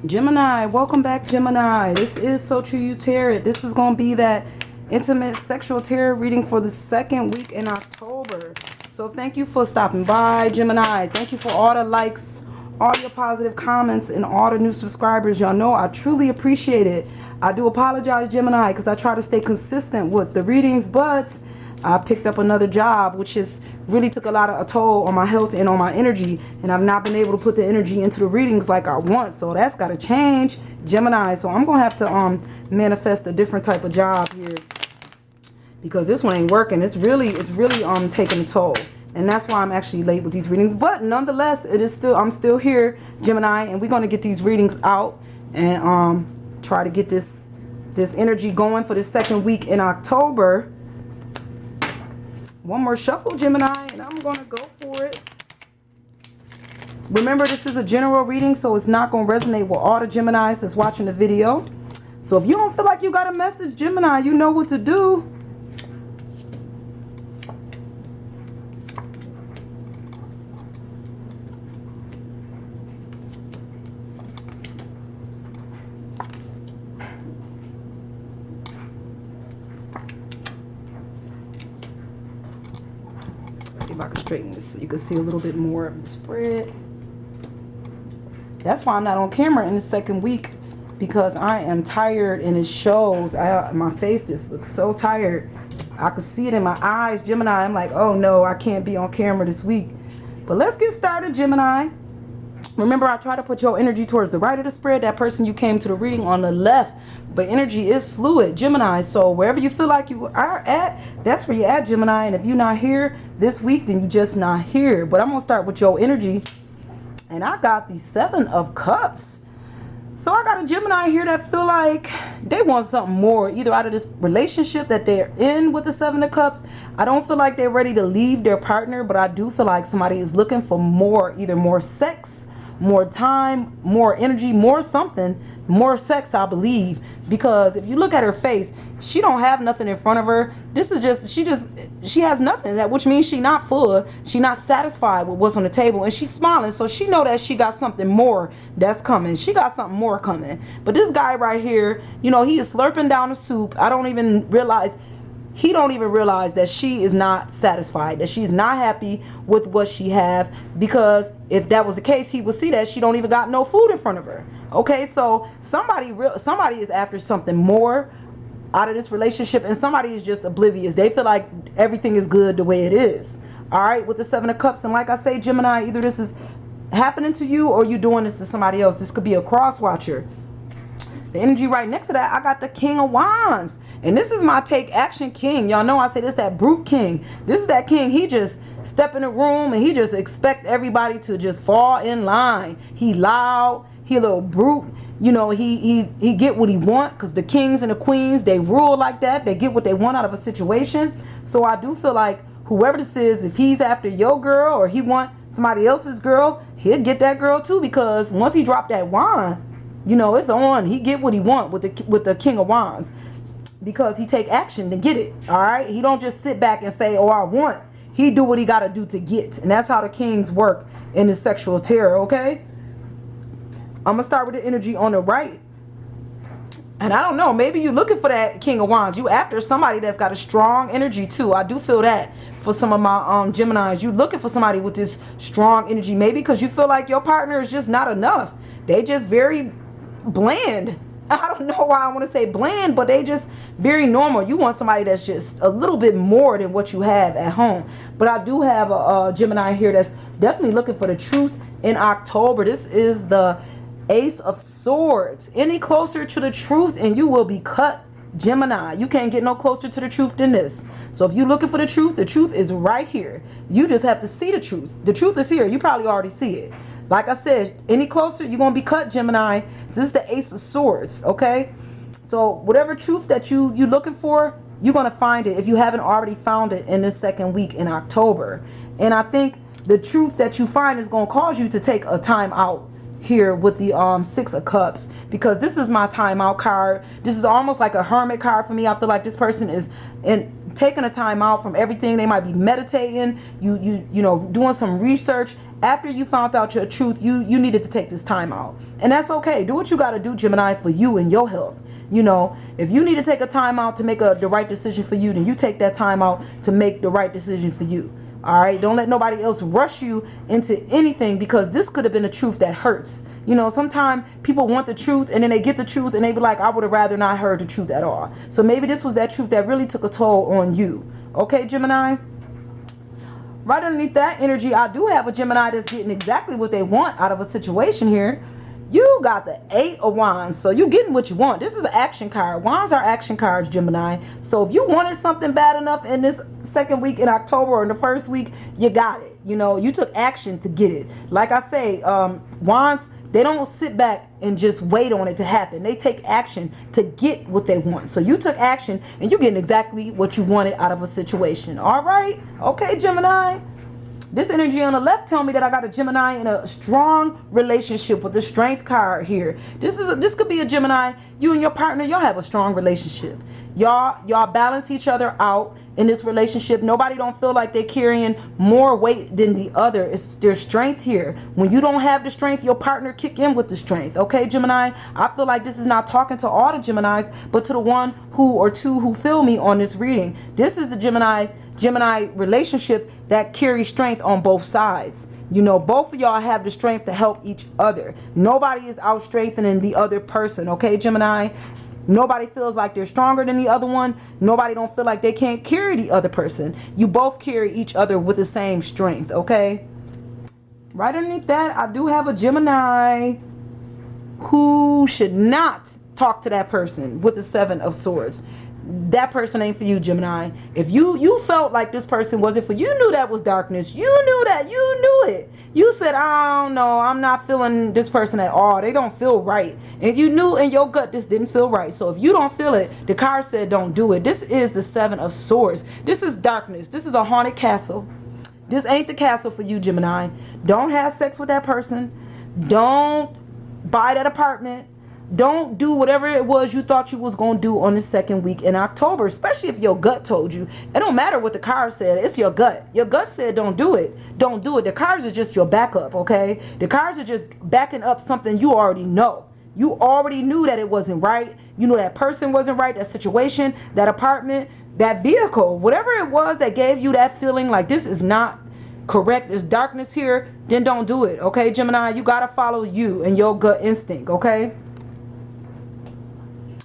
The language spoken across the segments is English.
Gemini, welcome back, Gemini. This is So True You Tarot. This is going to be that intimate sexual tarot reading for the second week in October. So thank you for stopping by, Gemini. Thank you for all the likes, all your positive comments, and all the new subscribers. Y'all know I truly appreciate it. I do apologize, Gemini, because I try to stay consistent with the readings, but I picked up another job, which has really took a lot of a toll on my health and on my energy, and I've not been able to put the energy into the readings like I want. So that's got to change, Gemini. So I'm gonna have to manifest a different type of job here, because this one ain't working. It's really taking a toll, and that's why I'm actually late with these readings. But nonetheless, I'm still here, Gemini, and we're gonna get these readings out and try to get this energy going for the second week in October. One more shuffle, Gemini, and I'm going to go for it. Remember, this is a general reading, so it's not going to resonate with all the Geminis that's watching the video. So if you don't feel like you got a message, Gemini, you know what to do. If I can straighten this so you can see a little bit more of the spread. That's why I'm not on camera in the second week, because I am tired and it shows. My face just looks so tired. I can see it in my eyes, Gemini. I'm like, oh no, I can't be on camera this week. But let's get started, Gemini. Remember, I try to put your energy towards the right of the spread, that person you came to the reading on the left. But energy is fluid, Gemini. So wherever you feel like you are at, that's where you're at, Gemini. And if you're not here this week, then you're just not here. But I'm going to start with your energy. And I got the 7 of Cups. So I got a Gemini here that feel like they want something more, either out of this relationship that they're in with the 7 of Cups. I don't feel like they're ready to leave their partner, but I do feel like somebody is looking for more, either more sex, more time, more energy, more something, more sex, I believe. Because if you look at her face, she don't have nothing in front of her. This is just, she has nothing, that which means she not full. She not satisfied with what's on the table, and she's smiling, so she know that she got something more that's coming. She got something more coming. But this guy right here, you know, he is slurping down the soup. He don't even realize that she is not satisfied, that she's not happy with what she have, because if that was the case, he would see that she don't even got no food in front of her. Okay, so somebody is after something more out of this relationship, and somebody is just oblivious. They feel like everything is good the way it is. All right, with the 7 of Cups. And like I say, Gemini, either this is happening to you or you doing this to somebody else. This could be a cross watcher. The energy right next to that, I got the King of Wands. And this is my take action king. Y'all know I say this, that brute king. This is that king. He just step in the room and he just expect everybody to just fall in line. He loud. He a little brute. You know, he get what he want, because the kings and the queens, they rule like that. They get what they want out of a situation. So I do feel like whoever this is, if he's after your girl or he want somebody else's girl, he'll get that girl too, because once he drop that wand, you know, it's on. He get what he want with the King of Wands, because he take action to get it. All right, he don't just sit back and say, oh, I want. He do what he got to do to get. And that's how the kings work in the sexual tarot. Okay, I'm gonna start with the energy on the right. And I don't know, maybe you're looking for that King of Wands. You after somebody that's got a strong energy too. I do feel that for some of my Geminis. You looking for somebody with this strong energy, maybe because you feel like your partner is just not enough. They just very bland. I don't know why I want to say bland, but they just very normal. You want somebody that's just a little bit more than what you have at home. But I do have a Gemini here that's definitely looking for the truth in October. This is the Ace of Swords. Any closer to the truth and you will be cut, Gemini. You can't get no closer to the truth than this. So if you're looking for the truth is right here. You just have to see the truth. The truth is here. You probably already see it. Like I said, any closer, you're going to be cut, Gemini. So this is the Ace of Swords, okay? So whatever truth that you're looking for, you're going to find it if you haven't already found it in this second week in October. And I think the truth that you find is going to cause you to take a time out here with the 6 of Cups, because this is my timeout card. This is almost like a hermit card for me. I feel like this person is taking a time out from everything. They might be meditating, you know, doing some research, after you found out your truth, you needed to take this time out. And that's okay. Do what you got to do, Gemini, for you and your health. You know, if you need to take a time out to make the right decision for you, then you take that time out to make the right decision for you. All right, don't let nobody else rush you into anything, because this could have been a truth that hurts. You know, sometimes people want the truth and then they get the truth and they be like, I would have rather not heard the truth at all. So maybe this was that truth that really took a toll on you. Okay, Gemini? Right underneath that energy, I do have a Gemini that's getting exactly what they want out of a situation here. You got the 8 of Wands, so you're getting what you want. This is an action card. Wands are action cards, Gemini. So if you wanted something bad enough in this second week in October or in the first week, you got it. You know, you took action to get it. Like I say, Wands, they don't sit back and just wait on it to happen. They take action to get what they want. So you took action and you're getting exactly what you wanted out of a situation. All right. Okay, Gemini. This energy on the left tell me that I got a Gemini in a strong relationship with the Strength card here. This could be a Gemini. You and your partner, y'all have a strong relationship. Y'all balance each other out in this relationship. Nobody don't feel like they're carrying more weight than the other. It's their strength here. When you don't have the strength, your partner kick in with the strength. Okay, Gemini? I feel like this is not talking to all the Geminis, but to the one who or two who feel me on this reading. This is the Gemini relationship that carries strength on both sides. You know, both of y'all have the strength to help each other. Nobody is out strengthening the other person. Okay, Gemini? Nobody feels like they're stronger than the other one. Nobody don't feel like they can't carry the other person. You both carry each other with the same strength. Okay? Right underneath that, I do have a Gemini who should not talk to that person with the 7 of Swords. That person ain't for you, Gemini. If you felt like this person wasn't for you, you knew that was darkness. You knew that. You knew it. You said, I don't know, I'm not feeling this person at all. They don't feel right. And you knew in your gut this didn't feel right. So if you don't feel it, the card said don't do it. This is the 7 of Swords. This is darkness. This is a haunted castle. This ain't the castle for you, Gemini. Don't have sex with that person. Don't buy that apartment. Don't do whatever it was you thought you was going to do on the second week in October, especially if your gut told you. It don't matter what the card said. It's your gut. Your gut said don't do it. Don't do it. The cards are just your backup, okay? The cards are just backing up something you already know. You already knew that it wasn't right. You knew that person wasn't right, that situation, that apartment, that vehicle, whatever it was that gave you that feeling like this is not correct, there's darkness here, then don't do it, okay, Gemini? You got to follow you and your gut instinct, okay?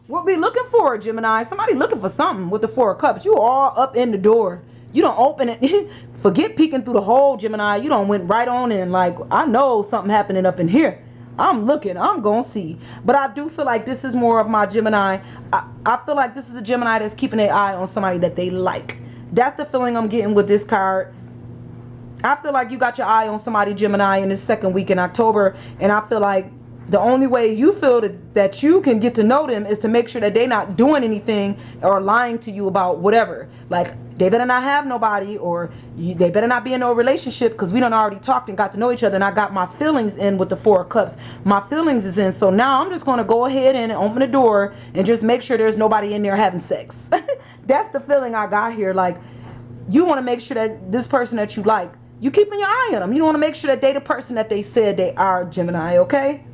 What we looking for, Gemini? Somebody looking for something with the 4 of Cups. You all up in the door. You don't open it. Forget peeking through the hole, Gemini. You don't went right on in like, I know something happening up in here. I'm looking. I'm going to see. But I do feel like this is more of my Gemini. I feel like this is a Gemini that's keeping their eye on somebody that they like. That's the feeling I'm getting with this card. I feel like you got your eye on somebody, Gemini, in this second week in October. And I feel like the only way you feel that you can get to know them is to make sure that they're not doing anything or lying to you about whatever. Like, they better not have nobody, or they better not be in no relationship, because we done already talked and got to know each other, and I got my feelings in with the 4 of Cups. My feelings is in. So now I'm just going to go ahead and open the door and just make sure there's nobody in there having sex. That's the feeling I got here. Like, you want to make sure that this person that you like, you keeping your eye on them. You want to make sure that they the person that they said they are, Gemini, okay?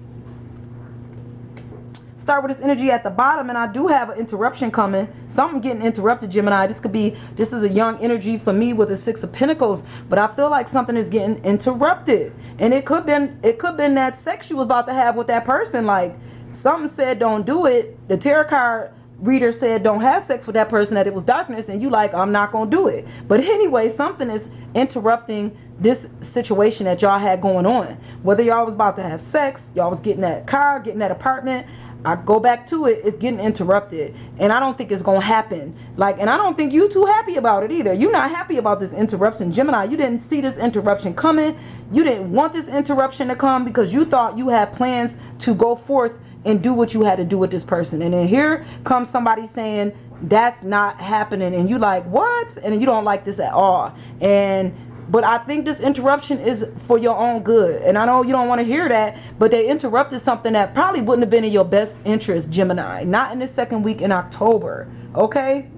Start with this energy at the bottom, and I do have an interruption coming. Something getting interrupted, Gemini. This is a young energy for me with the 6 of Pentacles, but I feel like something is getting interrupted, and it could been that sex you was about to have with that person. Like, something said don't do it. The tarot card reader said don't have sex with that person, that it was darkness, and you like, I'm not gonna do it. But anyway, something is interrupting this situation that y'all had going on. Whether y'all was about to have sex, y'all was getting that car, getting that apartment, I go back to it, it's getting interrupted, and I don't think it's gonna happen. Like, and I don't think you too happy about it either. You're not happy about this interruption, Gemini. You didn't see this interruption coming. You didn't want this interruption to come because you thought you had plans to go forth and do what you had to do with this person. And then here comes somebody saying that's not happening, and you like, what? And you don't like this at all. But I think this interruption is for your own good. And I know you don't want to hear that, but they interrupted something that probably wouldn't have been in your best interest, Gemini. Not in the second week in October, okay?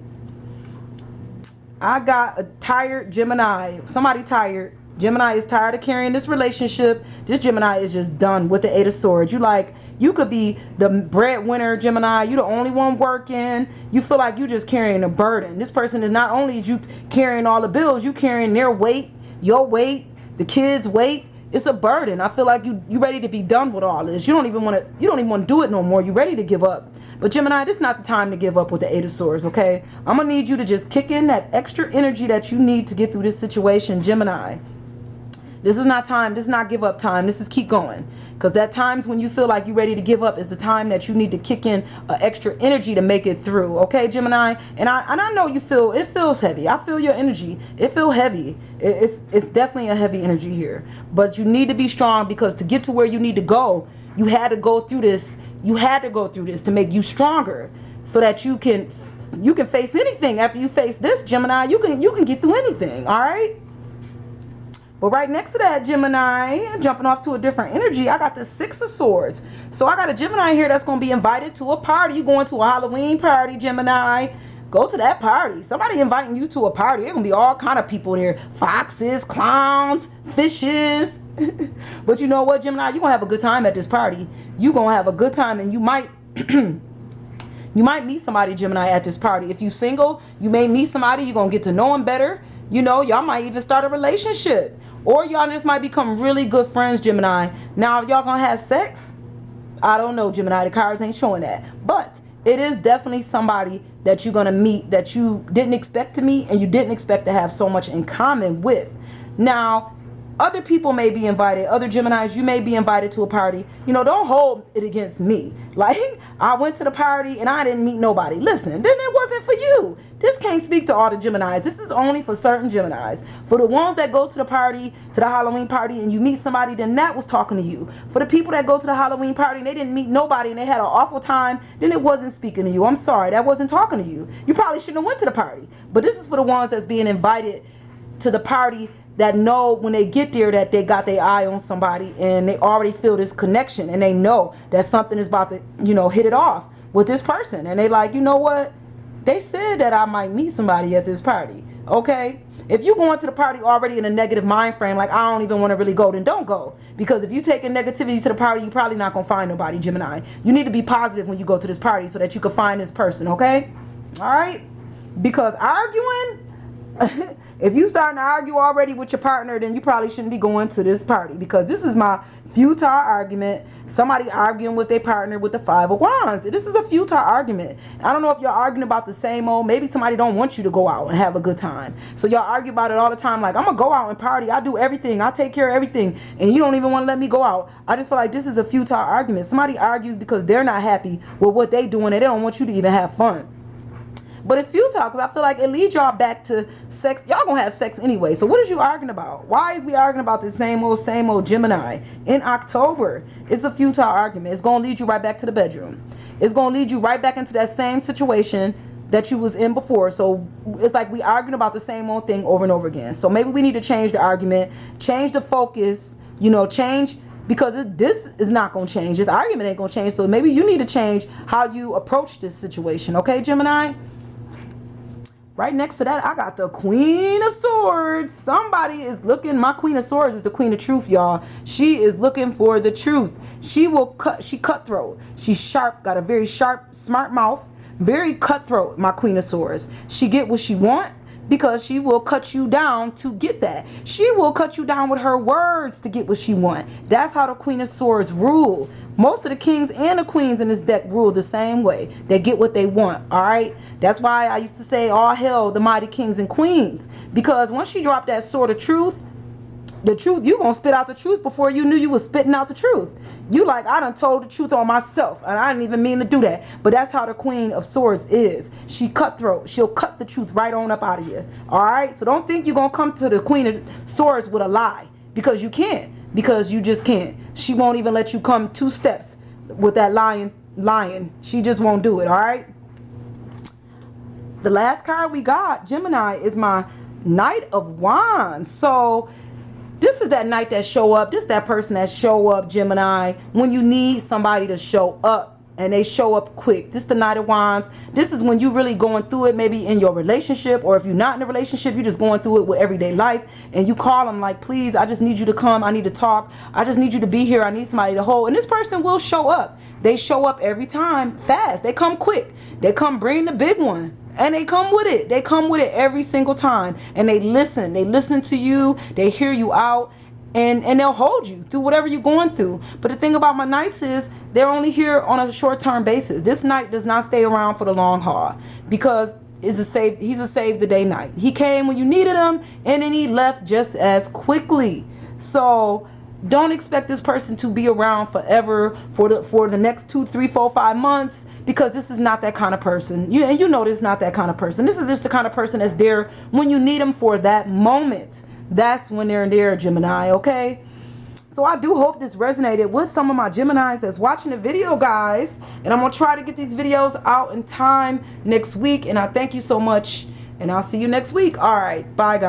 I got a tired Gemini. Somebody tired. Gemini is tired of carrying this relationship. This Gemini is just done with the 8 of Swords. You could be the breadwinner, Gemini. You the only one working. You feel like you just carrying a burden. This person is not only you carrying all the bills, you carrying their weight, your weight, the kids' weight. It's a burden. I feel like you ready to be done with all this. You don't even want to do it no more. You ready to give up. But Gemini, this is not the time to give up with the 8 of Swords, okay? I'm going to need you to just kick in that extra energy that you need to get through this situation, Gemini. This is not time. This is not give up time. This is keep going. Because that times when you feel like you're ready to give up is the time that you need to kick in extra energy to make it through. Okay, Gemini? And I know it feels heavy. I feel your energy. It feels heavy. It's definitely a heavy energy here. But you need to be strong, because to get to where you need to go, you had to go through this. You had to go through this to make you stronger, so that you can face anything. After you face this, Gemini, you can get through anything. All right? But right next to that, Gemini, jumping off to a different energy, I got the 6 of Swords. So I got a Gemini here that's going to be invited to a party. You going to a Halloween party, Gemini. Go to that party. Somebody inviting you to a party. There going to be all kind of people there. Foxes, clowns, fishes. But you know what, Gemini? You're going to have a good time at this party. You're going to have a good time, and you might... you might meet somebody, Gemini, at this party. If you're single, you may meet somebody. You're going to get to know them better. You know, y'all might even start a relationship. Or y'all just might become really good friends, Gemini. Now, if y'all gonna have sex, I don't know, Gemini. The cards ain't showing that. But it is definitely somebody that you're gonna meet that you didn't expect to meet, and you didn't expect to have so much in common with. Now, other people may be invited. Other Geminis, you may be invited to a party. You know, don't hold it against me. Like, I went to the party and I didn't meet nobody. Listen, then it wasn't for you. This can't speak to all the Geminis. This is only for certain Geminis. For the ones that go to the party, to the Halloween party, and you meet somebody, then that was talking to you. For the people that go to the Halloween party and they didn't meet nobody and they had an awful time, then it wasn't speaking to you. I'm sorry, that wasn't talking to you. You probably shouldn't have went to the party. But this is for the ones that's being invited to the party, that know when they get there that they got their eye on somebody, and they already feel this connection, and they know that something is about to, you know, hit it off with this person. And they like, you know what? They said that I might meet somebody at this party. Okay? If you going to the party already in a negative mind frame, like I don't even want to really go, then don't go. Because if you taking negativity to the party, you're probably not going to find nobody, Gemini. You need to be positive when you go to this party so that you can find this person, okay? All right? Because arguing... if you starting to argue already with your partner, then you probably shouldn't be going to this party, because this is my futile argument. Somebody arguing with their partner with the 5 of Wands. This is a futile argument. I don't know if you're arguing about the same old. Maybe somebody don't want you to go out and have a good time, so y'all argue about it all the time. Like, I'm gonna go out and party. I do everything. I take care of everything, and you don't even want to let me go out. I just feel like this is a futile argument. Somebody argues because they're not happy with what they doing, and they don't want you to even have fun. But it's futile, because I feel like it leads y'all back to sex. Y'all gonna have sex anyway. So what is you arguing about? Why is we arguing about the same old Gemini in October? It's a futile argument. It's gonna lead you right back to the bedroom. It's gonna lead you right back into that same situation that you was in before. So it's like we arguing about the same old thing over and over again. So maybe we need to change the argument, change the focus, you know, change, because this is not going to change. This argument ain't going to change. So maybe you need to change how you approach this situation. Okay, Gemini? Right next to that, I got the Queen of Swords. Somebody is looking. My Queen of Swords is the Queen of Truth, y'all. She is looking for the truth. She cutthroat. She's sharp, got a very sharp, smart mouth. Very cutthroat, my Queen of Swords. She get what she want, because she will cut you down to get that. She will cut you down with her words to get what she want. That's how the Queen of Swords rule. Most of the kings and the queens in this deck rule the same way. They get what they want, all right? That's why I used to say, all hail the mighty kings and queens. Because once she dropped that sword of truth, you gonna spit out the truth before you knew you was spitting out the truth. You like, I done told the truth on myself, and I didn't even mean to do that. But that's how the Queen of Swords is. She cutthroat. She'll cut the truth right on up out of you. All right? So don't think you're gonna come to the Queen of Swords with a lie, because you can't. Because you just can't. She won't even let you come 2 steps with that lying. She just won't do it. All right? The last card we got, Gemini, is my Knight of Wands. So this is that knight that show up. This is that person that show up, Gemini, when you need somebody to show up. and they show up quick. This is the Knight of Wands. This is when you really going through it, maybe in your relationship, or if you're not in a relationship, you're just going through it with everyday life, and you call them like, please, I just need you to come. I need to talk. I just need you to be here. I need somebody to hold. And this person will show up. They show up every time fast. They come quick. They come bring the big one. And they come with it. They come with it every single time. And they listen. They listen to you. They hear you out. And they'll hold you through whatever you're going through. But the thing about my Knights is they're only here on a short-term basis. This Knight does not stay around for the long haul, because he's a save the day Knight. He came when you needed him, and then he left just as quickly. So don't expect this person to be around forever for the next 2, 3, 4, 5 months, because this is not that kind of person. You know this is not that kind of person. This is just the kind of person that's there when you need them for that moment. That's when they're there, Gemini, okay? So I do hope this resonated with some of my Geminis that's watching the video, guys. And I'm going to try to get these videos out in time next week. And I thank you so much. And I'll see you next week. All right. Bye, guys.